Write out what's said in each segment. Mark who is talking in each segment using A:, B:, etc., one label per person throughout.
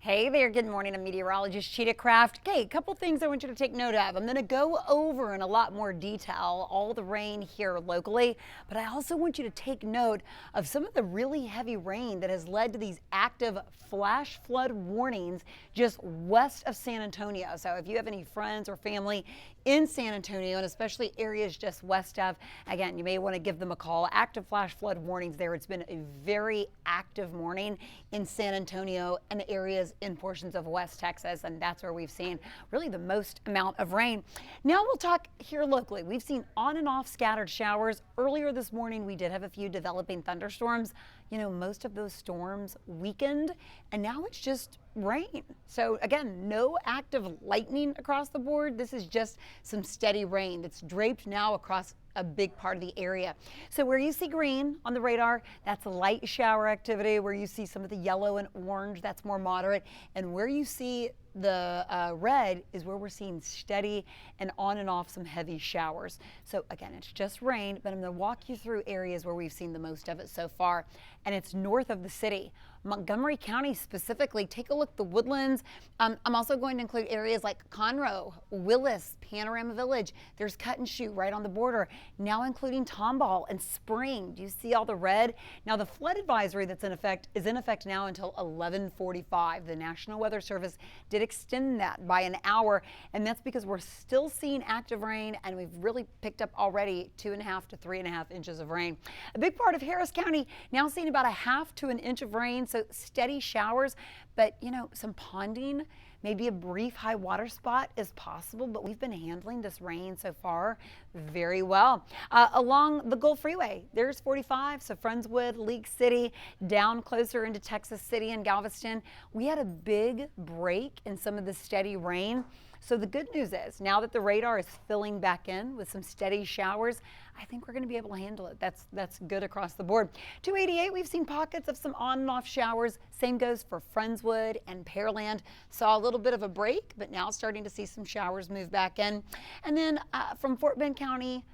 A: Hey there, good morning. I'm meteorologist Chita Craft. Okay, a couple things I want you to take note of. I'm going to go over in a lot more detail all the rain here locally, but I also want you to take note of some of the really heavy rain that has led to these active flash flood warnings just west of San Antonio. So if you have any friends or family in San Antonio, and especially areas just west of, again, you may want to give them a call. Active flash flood warnings there. It's been a very active morning in San Antonio and areas in portions of West Texas, and that's where we've seen really the most amount of rain. Now we'll talk here locally. We've seen on and off scattered showers. Earlier this morning, we did have a few developing thunderstorms. You know, most of those storms weakened, and now it's just rain. So again, no active lightning across the board. This is just some steady rain that's draped now across a big part of the area. So where you see green on the radar, that's light shower activity. Where you see some of the yellow and orange, that's more moderate. And where you see the red is where we're seeing steady and on and off some heavy showers. So again, it's just rain, but I'm going to walk you through areas where we've seen the most of it so far. And it's north of the city. Montgomery County specifically, take a look at the Woodlands. I'm also going to include areas like Conroe, Willis, Panorama Village. There's Cut and Shoot right on the border, now including Tomball and Spring. Do you see all the red? Now the flood advisory that's in effect is in effect now until 11:45. The National Weather Service did extend that by an hour, and that's because we're still seeing active rain, and we've really picked up already 2.5 to 3.5 inches of rain. A big part of Harris County now seeing about 1/2 to 1 inch of rain. So steady showers, but you know, some ponding, maybe a brief high water spot is possible, but we've been handling this rain so far very well. Along the Gulf Freeway, there's 45, so Friendswood, League City, down closer into Texas City and Galveston. We had a big break in some of the steady rain. So the good news is now that the radar is filling back in with some steady showers, I think we're going to be able to handle it. That's good across the board. 288, we've seen pockets of some on and off showers. Same goes for Friendswood and Pearland. Saw a little bit of a break, but now starting to see some showers move back in. And then from Fort Bend County,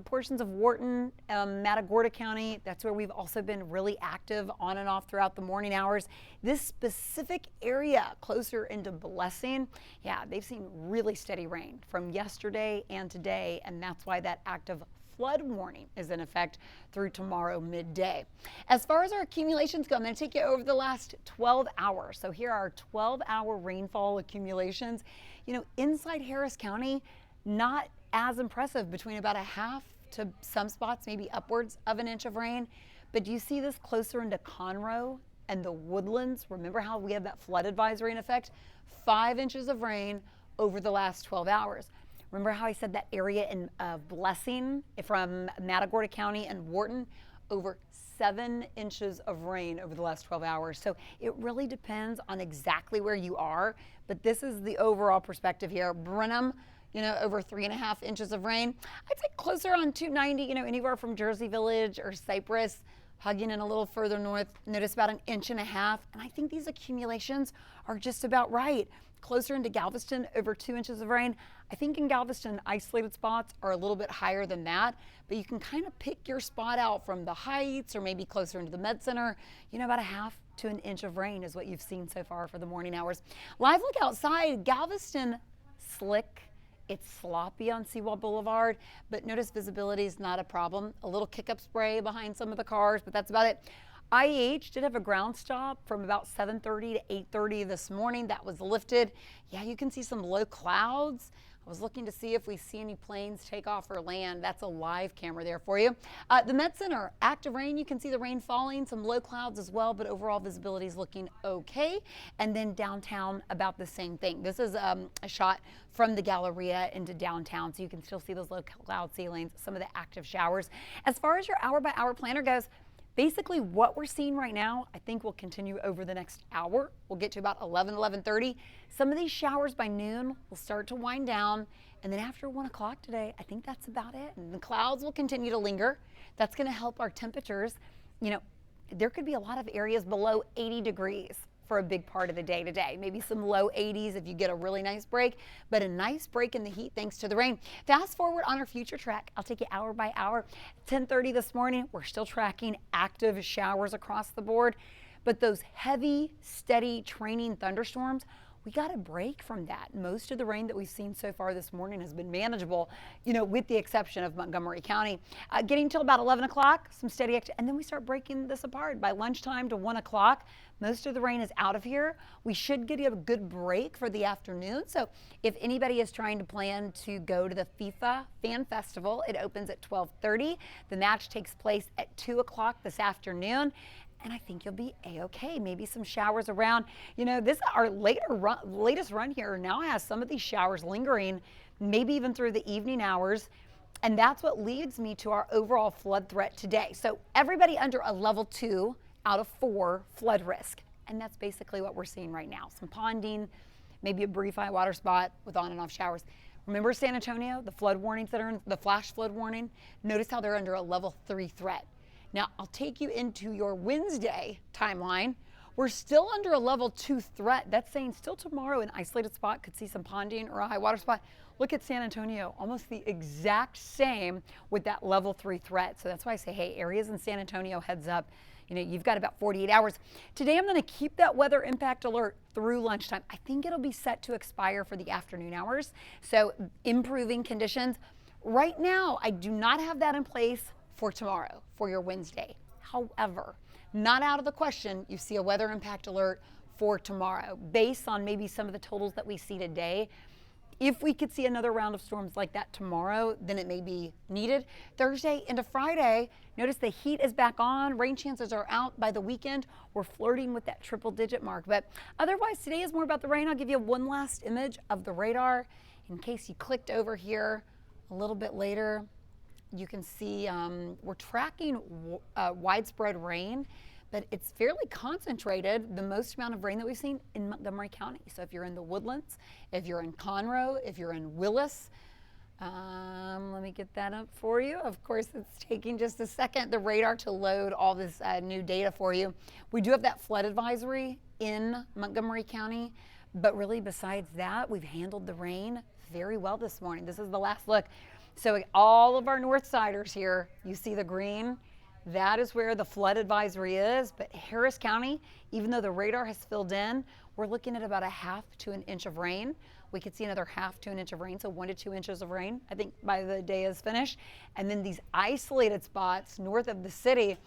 A: portions of Wharton, Matagorda County, that's where we've also been really active on and off throughout the morning hours. This specific area closer into Blessing, yeah, they've seen really steady rain from yesterday and today, and that's why that active flood warning is in effect through tomorrow midday. As far as our accumulations go, I'm going to take you over the last 12 hours. So here are our 12-hour rainfall accumulations. You know, inside Harris County, not as impressive, between about 1/2 to some spots, maybe upwards of 1 inch of rain. But do you see this closer into Conroe and the Woodlands? Remember how we have that flood advisory in effect? 5 inches of rain over the last 12 hours. Remember how I said that area in Blessing from Matagorda County and Wharton, over 7 inches of rain over the last 12 hours. So it really depends on exactly where you are, but this is the overall perspective here. Brenham, you know, over 3.5 inches of rain. I'd say closer on 290, you know, anywhere from Jersey Village or Cypress, hugging in a little further north, notice about 1.5 inches. And I think these accumulations are just about right. Closer into Galveston, over 2 inches of rain. I think in Galveston, isolated spots are a little bit higher than that, but you can kind of pick your spot out from the Heights or maybe closer into the Med Center. You know, about 1/2 to 1 inch of rain is what you've seen so far for the morning hours. Live look outside, Galveston, slick. It's sloppy on Seawall Boulevard, but notice visibility is not a problem. A little kick-up spray behind some of the cars, but that's about it. IH did have a ground stop from about 7:30 to 8:30 this morning. That was lifted. Yeah, you can see some low clouds. I was looking to see if we see any planes take off or land. That's a live camera there for you. The Met Center, active rain. You can see the rain falling, some low clouds as well, but overall visibility is looking okay. And then downtown, about the same thing. This is a shot from the Galleria into downtown, so you can still see those low cloud ceilings, some of the active showers. As far as your hour-by-hour planner goes, basically what we're seeing right now, I think will continue over the next hour. We'll get to about 11:30. Some of these showers by noon will start to wind down. And then after 1 o'clock today, I think that's about it. And the clouds will continue to linger. That's going to help our temperatures. You know, there could be a lot of areas below 80 degrees for a big part of the day today. Maybe some low 80s if you get a really nice break, but a nice break in the heat thanks to the rain. Fast forward on our future track. I'll take you hour by hour. 10:30 this morning, we're still tracking active showers across the board. But those heavy, steady training thunderstorms, we got a break from that. Most of the rain that we've seen so far this morning has been manageable, with the exception of Montgomery County. Getting till about 11 o'clock, some steady activity, and then we start breaking this apart. By lunchtime to 1 o'clock, most of the rain is out of here. We should get a good break for the afternoon. So if anybody is trying to plan to go to the FIFA Fan Festival, it opens at 12:30. The match takes place at 2 o'clock this afternoon. And I think you'll be a-okay. Maybe some showers around. This our latest run here now has some of these showers lingering, maybe even through the evening hours. And that's what leads me to our overall flood threat today. So everybody under a level 2 out of 4 flood risk. And that's basically what we're seeing right now. Some ponding, maybe a brief high water spot with on and off showers. Remember San Antonio, the flood warnings that are in the flash flood warning? Notice how they're under a level 3 threat. Now, I'll take you into your Wednesday timeline. We're still under a level 2 threat. That's saying still tomorrow an isolated spot could see some ponding or a high water spot. Look at San Antonio, almost the exact same with that level 3 threat. So that's why I say, hey, areas in San Antonio, heads up. You've got about 48 hours. Today, I'm going to keep that weather impact alert through lunchtime. I think it'll be set to expire for the afternoon hours. So improving conditions. Right now, I do not have that in place for tomorrow, for your Wednesday. However, not out of the question, you see a weather impact alert for tomorrow. Based on maybe some of the totals that we see today, if we could see another round of storms like that tomorrow, then it may be needed. Thursday into Friday, notice the heat is back on. Rain chances are out by the weekend. We're flirting with that triple-digit mark. But otherwise, today is more about the rain. I'll give you one last image of the radar in case you clicked over here a little bit later. You can see we're tracking widespread rain, but it's fairly concentrated, the most amount of rain that we've seen in Montgomery County. So if you're in the Woodlands, if you're in Conroe, if you're in Willis, let me get that up for you. Of course, it's taking just a second, the radar, to load all this new data for you. We do have that flood advisory in Montgomery County, but really besides that, we've handled the rain very well this morning. This is the last look. So all of our north siders here, you see the green, that is where the flood advisory is. But Harris County, even though the radar has filled in, we're looking at about a half to an inch of rain. We could see another half to an inch of rain, so 1 to 2 inches of rain, I think, by the day is finished. And then these isolated spots north of the city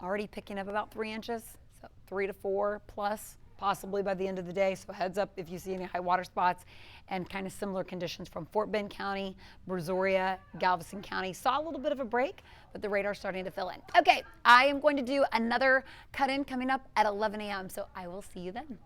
A: already picking up about 3 inches, so 3 to 4 plus, possibly by the end of the day. So heads up if you see any high water spots, and kind of similar conditions from Fort Bend County, Brazoria, Galveston County. Saw a little bit of a break, but the radar's starting to fill in. Okay, I am going to do another cut-in coming up at 11 a.m., so I will see you then.